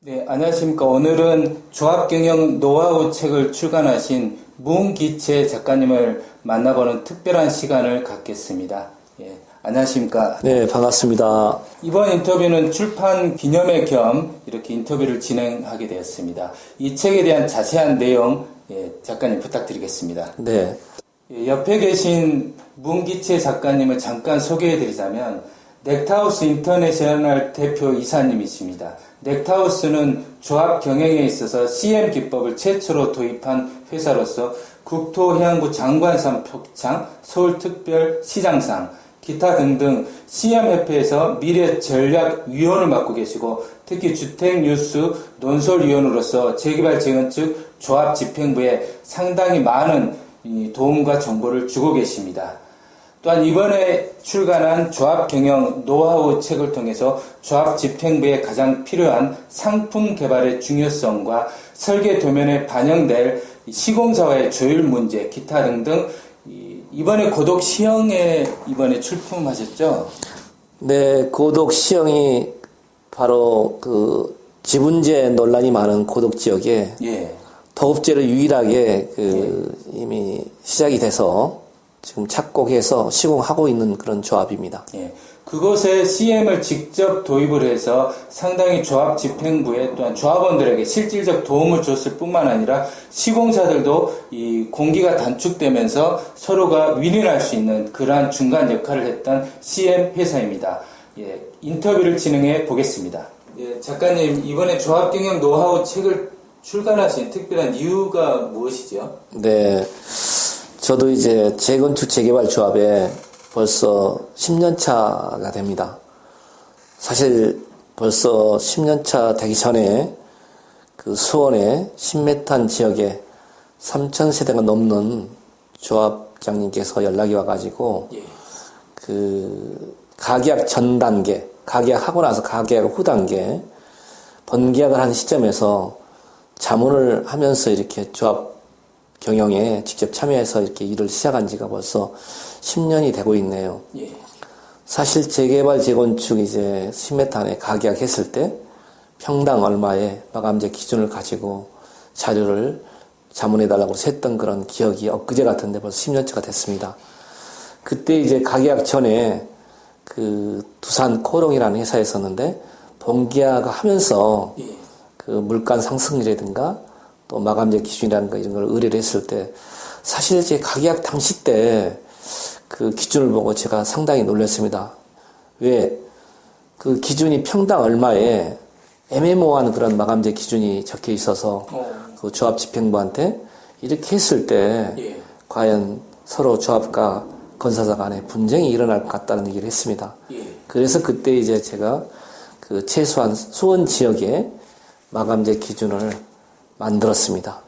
네, 안녕하십니까. 오늘은 조합경영 노하우 책을 출간하신 문기채 작가님을 만나보는 특별한 시간을 갖겠습니다. 예, 안녕하십니까. 네, 반갑습니다. 이번 인터뷰는 출판 기념회 겸 이렇게 인터뷰를 진행하게 되었습니다. 이 책에 대한 자세한 내용, 작가님 부탁드리겠습니다. 네. 옆에 계신 문기채 작가님을 잠깐 소개해드리자면 넥타우스 인터내셔널 대표 이사님이십니다. 넥타우스는 조합 경영에 있어서 CM 기법을 최초로 도입한 회사로서 국토해양부 장관상 표창, 서울특별시장상, 기타 등등 CM협회에서 미래전략위원을 맡고 계시고 특히 주택뉴스 논설위원으로서 재개발 재건축 조합집행부에 상당히 많은 도움과 정보를 주고 계십니다. 또한 이번에 출간한 조합경영 노하우 책을 통해서 조합집행부에 가장 필요한 상품 개발의 중요성과 설계 도면에 반영될 시공사와의 조율 문제, 기타 등등 이번에 고독 시형에 이번에 출품하셨죠? 네, 고독 시형이 바로 그 지분제 논란이 많은 고독 지역에 도급제를 유일하게 이미 시작이 돼서 지금 착곡해서 시공하고 있는 그런 조합입니다. 예. 그곳에 CM을 직접 도입을 해서 상당히 조합 집행부에 또한 조합원들에게 실질적 도움을 줬을 뿐만 아니라 시공사들도 이 공기가 단축되면서 서로가 윈윈할 수 있는 그러한 중간 역할을 했던 CM 회사입니다. 예. 인터뷰를 진행해 보겠습니다. 예, 작가님, 이번에 조합경영 노하우 책을 출간하신 특별한 이유가 무엇이죠? 네. 저도 이제 재건축 재개발 조합에 벌써 10년 차가 됩니다. 사실 벌써 10년 차 되기 전에 그 수원의 신메탄 지역에 3,000세대가 넘는 조합장님께서 연락이 와가지고 그 가계약 전 단계, 가계약하고 나서 가계약 후 단계 번계약을 한 시점에서 자문을 하면서 이렇게 조합 경영에 직접 참여해서 이렇게 일을 시작한 지가 벌써 10년이 되고 있네요. 사실 재개발 재건축 이제 신메탄에 가계약 했을 때 평당 얼마의 마감재 기준을 가지고 자료를 자문해달라고 했던 그런 기억이 엊그제 같은데 벌써 10년째가 됐습니다. 그때 이제 가계약 전에 그 두산 코롱이라는 회사에 있었는데 본계약을 하면서 그 물가 상승이라든가 또 마감재 기준이라는 거 이런 걸 의뢰를 했을 때 사실 제 가계약 당시 때 그 기준을 보고 제가 상당히 놀랐습니다. 왜? 그 기준이 평당 얼마에 애매모호한 그런 마감재 기준이 적혀 있어서 그 조합 집행부한테 이렇게 했을 때 과연 서로 조합과 건설사 간에 분쟁이 일어날 것 같다는 얘기를 했습니다. 그래서 그때 이제 제가 그 최소한 수원 지역에 마감재 기준을 만들었습니다.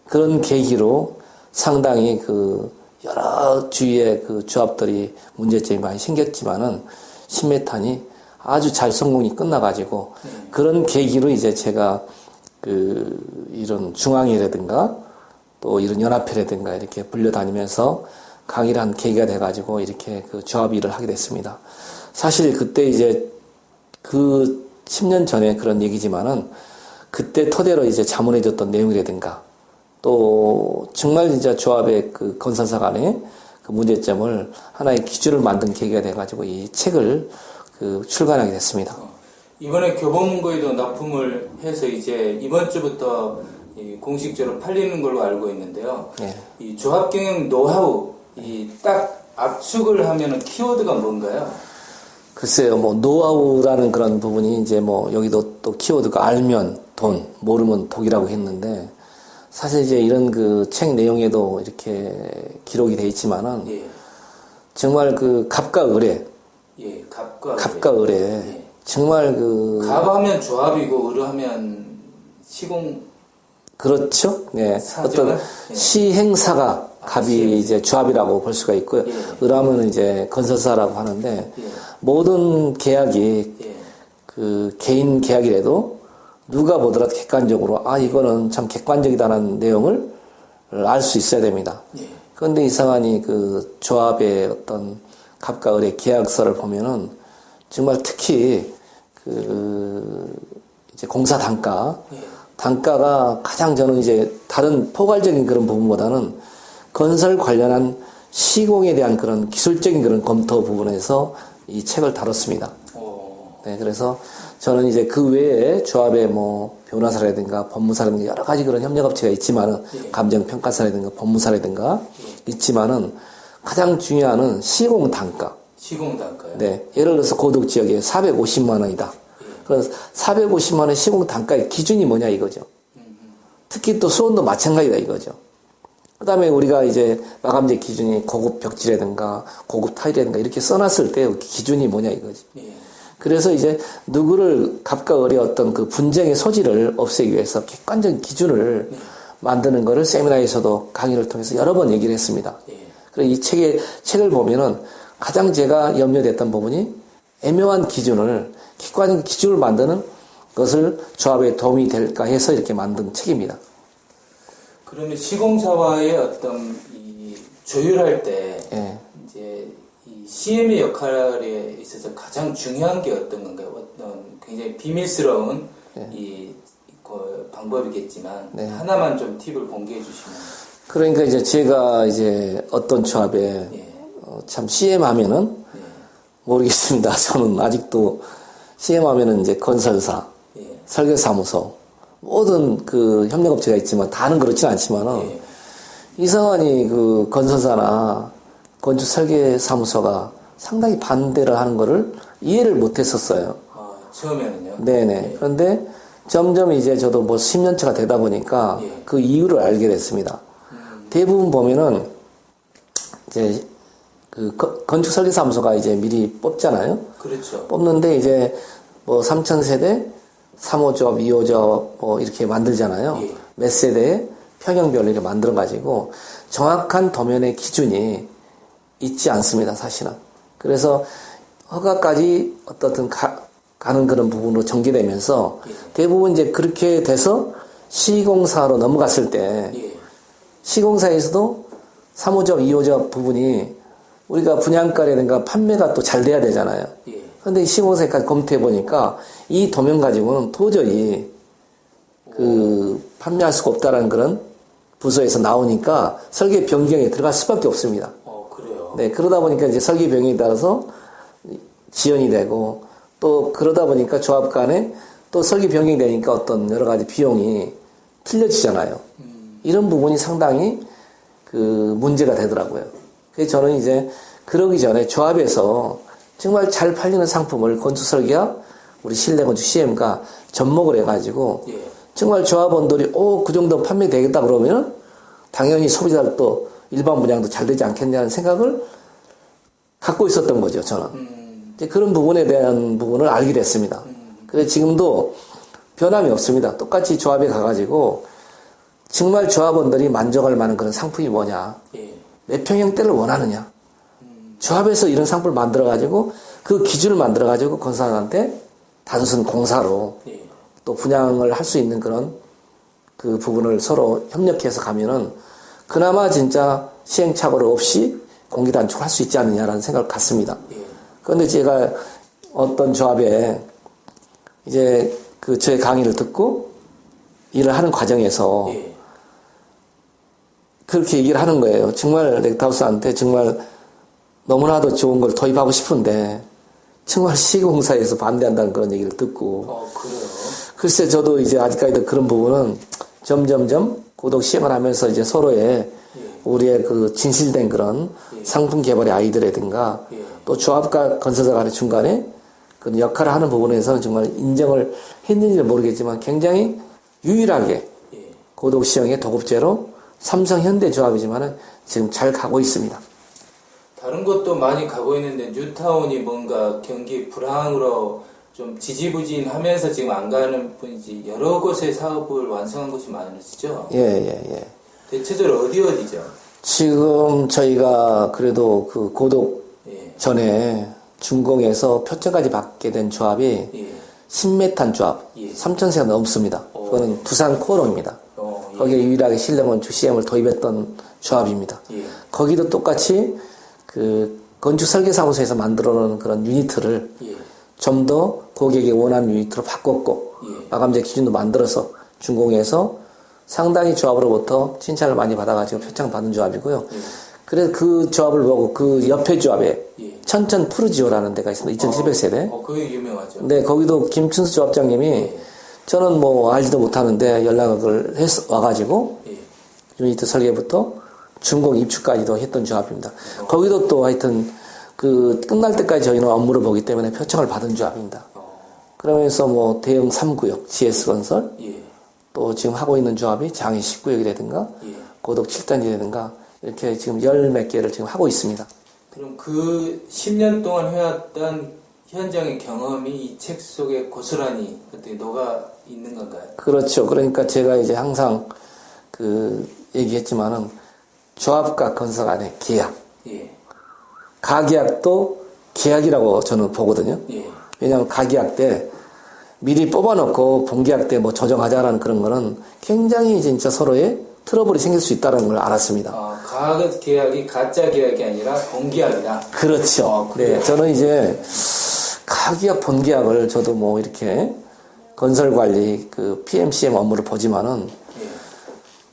그런 계기로 상당히 그 여러 주위의 그 조합들이 문제점이 많이 생겼지만은 신메탄이 아주 잘 성공이 끝나가지고 그런 계기로 이제 제가 그 이런 중앙회라든가 또 이런 연합회라든가 이렇게 불려다니면서 강의를 한 계기가 돼가지고 이렇게 그 조합 일을 하게 됐습니다. 사실 그때 이제 그 10년 전에 그런 얘기지만은 그때 토대로 이제 자문해줬던 내용이라든가 또 정말 진짜 조합의 그 건설사 간의 그 문제점을 하나의 기준을 만든 계기가 돼가지고 이 책을 그 출간하게 됐습니다. 이번에 교보문고에도 납품을 해서 이제 이번 주부터 공식적으로 팔리는 걸로 알고 있는데요. 이 조합경영 노하우 이 딱 압축을 하면은 키워드가 뭔가요? 글쎄요, 뭐 노하우라는 그런 부분이 이제 뭐 여기도 또 키워드가 알면 돈, 모르면 독이라고 했는데 사실 이제 이런 그 책 내용에도 이렇게 기록이 돼 있지만은 정말 그 갑과 을에 갑과 을에 정말 그 갑하면 조합이고 을하면 시공 그렇죠. 네. 어떤 시행사가 갑이 이제 조합이라고 볼 수가 있고요. 을하면 이제 건설사라고 하는데 모든 계약이 그 개인 계약이라도 누가 보더라도 객관적으로 이거는 참 객관적이다라는 내용을 알 수 있어야 됩니다. 그런데 이상하니 그 조합의 어떤 갑과 을의 계약서를 보면은 정말 특히 그 이제 공사 단가, 예. 단가가 가장 저는 이제 다른 포괄적인 그런 부분보다는 건설 관련한 시공에 대한 그런 기술적인 그런 검토 부분에서 이 책을 다뤘습니다. 네, 그래서 저는 이제 그 외에 조합의 뭐 변호사라든가 법무사라든가 여러 가지 그런 협력업체가 있지만은 예. 감정평가사라든가 법무사라든가 있지만은 가장 중요한 시공 단가. 시공 단가요? 네, 예를 들어서 고덕 지역에 450만 원이다. 그래서 450만 원 시공 단가의 기준이 뭐냐 이거죠. 특히 또 수원도 마찬가지다 이거죠. 그 다음에 우리가 이제 마감재 기준이 고급 벽지라든가 고급 타일이라든가 이렇게 써놨을 때 기준이 뭐냐 이거지. 예. 그래서 이제 누구를 갑과 을의 어떤 그 분쟁의 소지를 없애기 위해서 객관적인 기준을 만드는 거를 세미나에서도 강의를 통해서 여러 번 얘기를 했습니다. 예. 그래서 이 책을 보면은 가장 제가 염려됐던 부분이 애매한 기준을, 객관적인 기준을 만드는 것을 조합에 도움이 될까 해서 이렇게 만든 책입니다. 그러면 시공사와의 어떤 이 조율할 때 예. 이제 이 CM의 역할에 있어서 가장 중요한 게 어떤 건가요? 어떤 굉장히 비밀스러운 그 방법이겠지만 네. 하나만 좀 팁을 공개해 주시면. 그러니까 이제 제가 이제 어떤 조합에 예. 참 CM 하면은 예. 모르겠습니다. 저는 아직도 CM 하면은 이제 건설사, 예. 설계사무소, 모든 그 협력업체가 있지만 다는 그렇진 않지만은 예. 이상하니 그 건설사나 건축 설계사무소가 상당히 반대를 하는 거를 이해를 못 했었어요. 아, 처음에는요? 네네. 예. 그런데 점점 이제 저도 뭐 10년차가 되다 보니까 예. 그 이유를 알게 됐습니다. 대부분 보면은 이제 그 건축 설계사무소가 이제 미리 뽑잖아요. 그렇죠. 뽑는데 이제 뭐 3,000세대, 3호조합, 2호조합 뭐 이렇게 만들잖아요. 예. 몇 세대에 평형별로 이렇게 만들어가지고 정확한 도면의 기준이 있지 않습니다, 사실은. 그래서 허가까지 어떻든 가는 그런 부분으로 전개되면서 예. 대부분 이제 그렇게 돼서 시공사로 넘어갔을 때 예. 시공사에서도 3호조합, 2호조합 부분이 우리가 분양가라든가 판매가 또 잘 돼야 되잖아요. 예. 그런데 시공사까지 검토해 보니까 이 도면 가지고는 도저히 그 판매할 수가 없다라는 그런 부서에서 나오니까 설계 변경에 들어갈 수밖에 없습니다. 그래요? 네, 그러다 보니까 이제 설계 변경에 따라서 지연이 되고 또 그러다 보니까 조합 간에 또 설계 변경이 되니까 어떤 여러 가지 비용이 틀려지잖아요. 이런 부분이 상당히 그 문제가 되더라고요. 그래서 저는 이제 그러기 전에 조합에서 정말 잘 팔리는 상품을 건축 설계와 우리 실내건축 CM과 접목을 해가지고 예. 정말 조합원들이 그 정도 판매되겠다 그러면 당연히 소비자도 일반 분양도 잘 되지 않겠냐는 생각을 갖고 있었던 거죠, 저는. 이제 그런 부분에 대한 부분을 알게 됐습니다. 그래서 지금도 변함이 없습니다. 똑같이 조합에 가가지고 정말 조합원들이 만족할 만한 그런 상품이 뭐냐. 예. 몇 평형대를 원하느냐. 조합에서 이런 상품을 만들어가지고 그 기준을 만들어가지고 건설한테 단순 공사로 예. 또 분양을 할 수 있는 그런 그 부분을 서로 협력해서 가면은 그나마 진짜 시행착오를 없이 공기 단축을 할 수 있지 않느냐라는 생각을 갖습니다. 예. 그런데 제가 어떤 조합에 이제 그 저의 강의를 듣고 일을 하는 과정에서 예. 그렇게 얘기를 하는 거예요. 정말 렉타우스한테 정말 너무나도 좋은 걸 도입하고 싶은데 정말 시공사에서 반대한다는 그런 얘기를 듣고 그래요? 글쎄 저도 이제 아직까지도 그런 부분은 점점점 고독 시행을 하면서 이제 서로의 우리의 그 진실된 그런 상품 개발의 아이디어라든가 또 조합과 건설사 간의 중간에 그 역할을 하는 부분에서는 정말 인정을 했는지는 모르겠지만 굉장히 유일하게 고독 시행의 도급제로 삼성 현대 조합이지만은 지금 잘 가고 있습니다. 다른 것도 많이 가고 있는데 뉴타운이 뭔가 경기 불황으로 좀 지지부진하면서 지금 안 가는 분이지 여러 곳의 사업을 완성한 곳이 많으시죠? 예. 대체적으로 어디죠? 지금 저희가 그래도 그 고독 예. 전에 준공에서 표창까지 받게 된 조합이 예. 신메탄 조합 예. 3,000세가 넘습니다. 그거는 부산 코어로입니다. 예. 거기에 유일하게 실내건축 CM을 도입했던 조합입니다. 예. 거기도 똑같이 그 건축 설계사무소에서 만들어 놓은 그런 유니트를 예. 좀 더 고객의 원하는 유니트로 바꿨고 예. 마감재 기준도 만들어서 준공해서 상당히 조합으로부터 칭찬을 많이 받아가지고 표창 받은 조합이고요. 예. 그래서 그 조합을 보고 그 옆에 조합에 예. 천천 푸르지오라는 데가 있습니다. 2700세대. 그게 유명하죠. 네, 거기도 김춘수 조합장님이 예. 저는 뭐 알지도 못하는데 연락을 와가지고 예. 유니트 설계부터 준공 입주까지도 했던 조합입니다. 거기도 또 하여튼 그 끝날 때까지 저희는 업무를 보기 때문에 표창을 받은 조합입니다. 그러면서 뭐 대형 3구역, GS건설, 예. 또 지금 하고 있는 조합이 장애 19역이라든가 예. 고덕 7단지라든가 이렇게 지금 열 몇 개를 지금 하고 있습니다. 그럼 그 10년 동안 해왔던 현장의 경험이 이 책 속에 고스란히 어떻게 녹아 있는 건가요? 그렇죠. 그러니까 제가 이제 항상 그 얘기했지만은 조합과 건설 간의 계약, 예. 가계약도 계약이라고 저는 보거든요. 예. 왜냐하면 가계약 때 미리 뽑아놓고 본계약 때 뭐 조정하자라는 그런 거는 굉장히 진짜 서로의 트러블이 생길 수 있다는 걸 알았습니다. 가격 계약이 가짜 계약이 아니라 본계약이다. 그렇죠. 네, 저는 이제 가계약 본계약을 저도 뭐 이렇게 건설 관리 그 PMCM 업무를 보지만은 예.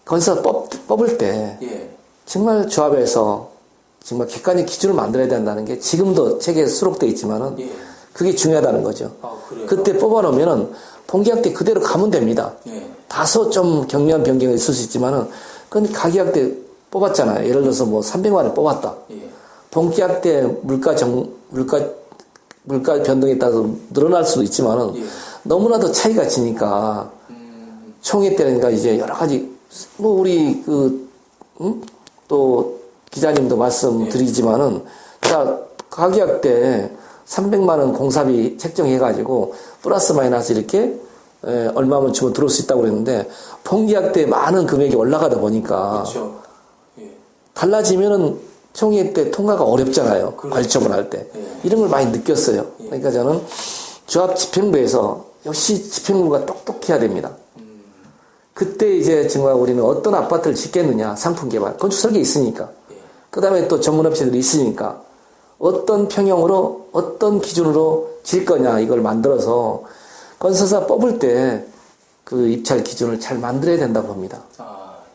건설 뽑을 때 예. 정말 조합에서 정말 객관적 기준을 만들어야 된다는 게 지금도 책에 수록되어 있지만은 예. 그게 중요하다는 거죠. 그래요? 그때 뽑아놓으면은 본계약 때 그대로 가면 됩니다. 예. 다소 좀 경미한 변경이 있을 수 있지만은 그건 가계약 때 뽑았잖아요. 예를 들어서 뭐 300만 원 뽑았다. 예. 본계약 때 물가 변동에 따라서 늘어날 수도 있지만은 예. 너무나도 차이가 지니까 총회 때니까 이제 여러 가지 뭐 우리 또 기자님도 말씀드리지만은 자 가계약 때 300만 원 공사비 책정해가지고 플러스 마이너스 이렇게 얼마만 주면 들어올 수 있다고 그랬는데 본계약 때 많은 금액이 올라가다 보니까 그렇죠. 예. 달라지면은 총회 때 통과가 어렵잖아요. 그렇죠. 관리처분 할 때. 예. 이런 걸 많이 느꼈어요. 그러니까 저는 조합 집행부에서 역시 집행부가 똑똑해야 됩니다. 그때 이제 정말 우리는 어떤 아파트를 짓겠느냐, 상품 개발, 건축 설계 있으니까. 예. 그 다음에 또 전문업체들이 있으니까 어떤 평형으로, 어떤 기준으로 질 거냐, 이걸 만들어서 건설사 뽑을 때 그 입찰 기준을 잘 만들어야 된다고 봅니다.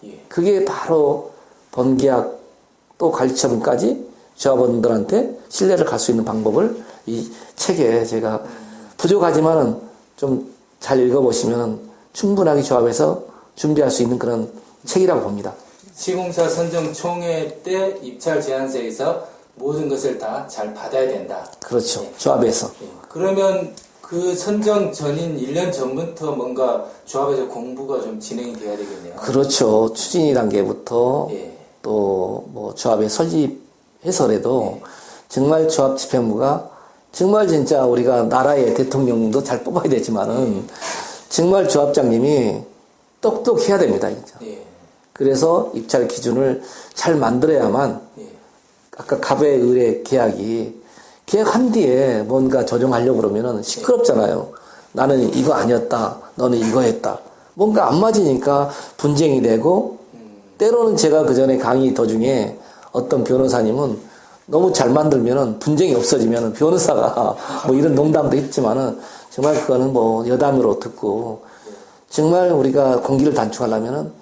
예. 그게 바로 본계약 또 관리처분까지 조합원들한테 신뢰를 갈 수 있는 방법을 이 책에 제가 부족하지만은 좀 잘 읽어보시면 충분하게 조합해서 준비할 수 있는 그런 책이라고 봅니다. 시공사 선정 총회 때 입찰 제안서에서 모든 것을 다 잘 받아야 된다. 그렇죠. 예. 조합에서. 예. 그러면 그 선정 전인 1년 전부터 뭔가 조합에서 공부가 좀 진행이 돼야 되겠네요. 그렇죠. 추진위 단계부터 예. 또 뭐 조합에 설립해서라도 예. 정말 조합 집행부가 정말 진짜 우리가 나라의 대통령도 잘 뽑아야 되지만은 정말 조합장님이 똑똑해야 됩니다. 진짜. 예. 그래서 입찰 기준을 잘 만들어야만 예. 아까 갑의 의뢰 계약한 뒤에 뭔가 조정하려고 그러면은 시끄럽잖아요. 나는 이거 아니었다. 너는 이거 했다. 뭔가 안 맞으니까 분쟁이 되고 때로는 제가 그 전에 강의 도중에 어떤 변호사님은 너무 잘 만들면은 분쟁이 없어지면은 변호사가 뭐 이런 농담도 했지만은 정말 그거는 뭐 여담으로 듣고 정말 우리가 공기를 단축하려면은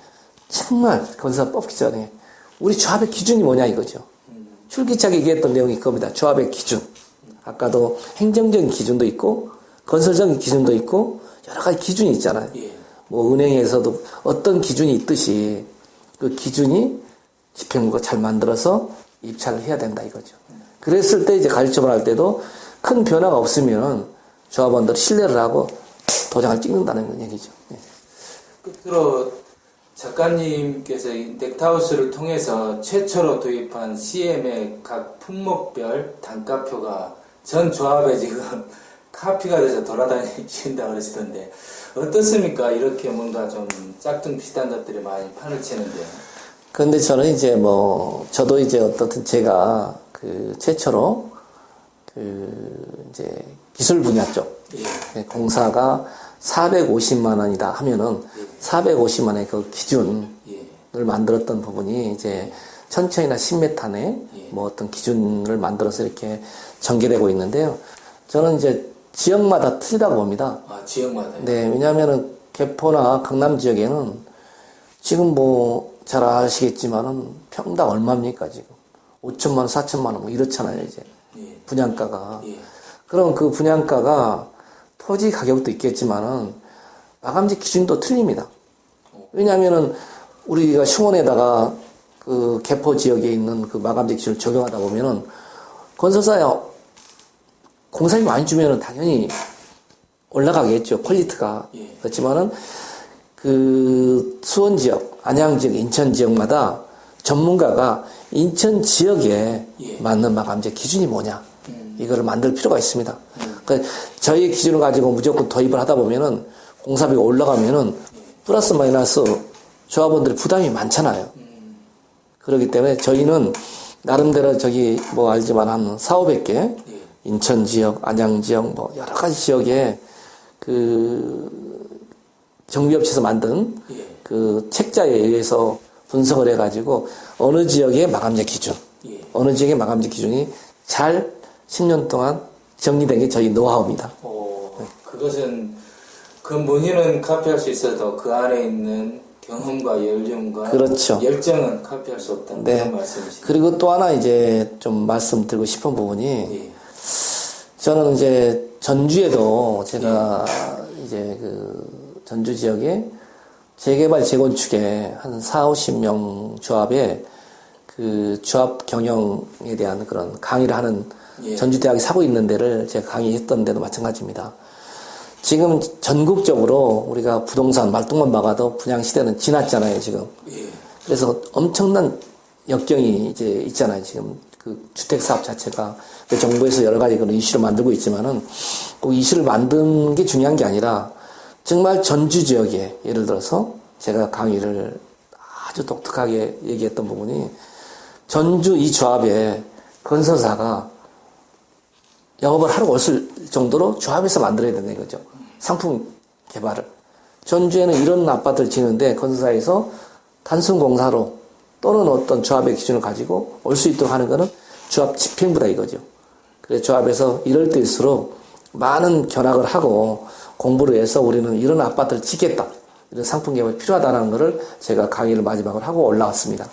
정말 건설사 뽑기 전에 우리 조합의 기준이 뭐냐 이거죠. 출기차게 얘기했던 내용이 그겁니다. 조합의 기준. 아까도 행정적인 기준도 있고 건설적인 기준도 있고 여러 가지 기준이 있잖아요. 예. 뭐 은행에서도 어떤 기준이 있듯이 그 기준이 집행부가 잘 만들어서 입찰을 해야 된다 이거죠. 그랬을 때 이제 관리처분 할 때도 큰 변화가 없으면 조합원들 신뢰를 하고 도장을 찍는다는 얘기죠. 예. 끝으로 작가님께서 이 넥타우스를 통해서 최초로 도입한 CM의 각 품목별 단가표가 전 조합에 지금 카피가 돼서 돌아다니신다고 그러시던데 어떻습니까? 이렇게 뭔가 좀 짝퉁 비슷한 것들이 많이 판을 치는데. 그런데 저는 이제 뭐 저도 이제 어떻든 제가 그 최초로 그 이제 기술 분야 쪽 예. 공사가 450만 원이다 하면은 450만 원의 그 기준을 예. 만들었던 부분이 이제 천천히나 10m 내 예. 뭐 어떤 기준을 만들어서 이렇게 전개되고 있는데요. 저는 이제 지역마다 틀리다고 봅니다. 아, 지역마다요? 네, 왜냐하면은 개포나 강남 지역에는 지금 뭐 잘 아시겠지만은 평당 얼마입니까 지금? 5천만 원, 4천만 원 뭐 이렇잖아요 이제 예. 분양가가. 예. 그럼 그 분양가가 토지 가격도 있겠지만은 마감재 기준도 틀립니다. 왜냐하면은 우리가 시원에다가 그 개포 지역에 있는 그 마감재 기준을 적용하다 보면은 건설사에 공사비 많이 주면은 당연히 올라가겠죠 퀄리티가. 예. 그렇지만은 그 수원 지역, 안양 지역, 인천 지역마다 전문가가 인천 지역에 예. 맞는 마감재 기준이 뭐냐 이거를 만들 필요가 있습니다. 그러니까 저희 기준을 가지고 무조건 도입을 하다 보면은 공사비가 올라가면은 플러스 마이너스 조합원들의 부담이 많잖아요. 그렇기 때문에 저희는 나름대로 저기 뭐 알지만 한 4,500개 인천 지역, 안양 지역 뭐 여러 가지 지역에 그 정비업체에서 만든 예. 그 책자에 의해서 분석을 해가지고 어느 지역의 마감재 기준, 예. 어느 지역의 마감재 기준이 잘 10년 동안 정리된 게 저희 노하우입니다. 그것은 그 본인은 카피할 수 있어도 그 안에 있는 경험과 연륜과 그렇죠. 열정은 카피할 수 없다는 네. 그런 말씀이시죠. 그리고 또 하나 이제 좀 말씀드리고 싶은 부분이 예. 저는 이제 전주에도 제가 이제 그 전주 지역에 재개발 재건축에 한 40-50명 조합에 그 조합 경영에 대한 그런 강의를 하는 예. 전주대학에 사고 있는 데를 제가 강의했던 데도 마찬가지입니다. 지금 전국적으로 우리가 부동산 말뚝만 박아도 분양 시대는 지났잖아요, 지금. 예. 그래서 엄청난 역경이 이제 있잖아요, 지금. 그 주택 사업 자체가. 정부에서 여러 가지 그런 이슈를 만들고 있지만은 꼭 이슈를 만든 게 중요한 게 아니라 정말 전주 지역에 예를 들어서 제가 강의를 아주 독특하게 얘기했던 부분이 전주 이 조합에 건설사가 영업을 하러 올 정도로 조합에서 만들어야 된다 이거죠. 상품 개발을. 전주에는 이런 아파트를 지는데 건설사에서 단순 공사로 또는 어떤 조합의 기준을 가지고 올 수 있도록 하는 거는 조합 집행부다 이거죠. 그래서 조합에서 이럴 때일수록 많은 견학을 하고 공부를 해서 우리는 이런 아파트를 짓겠다. 이런 상품 개발이 필요하다는 것을 제가 강의를 마지막으로 하고 올라왔습니다.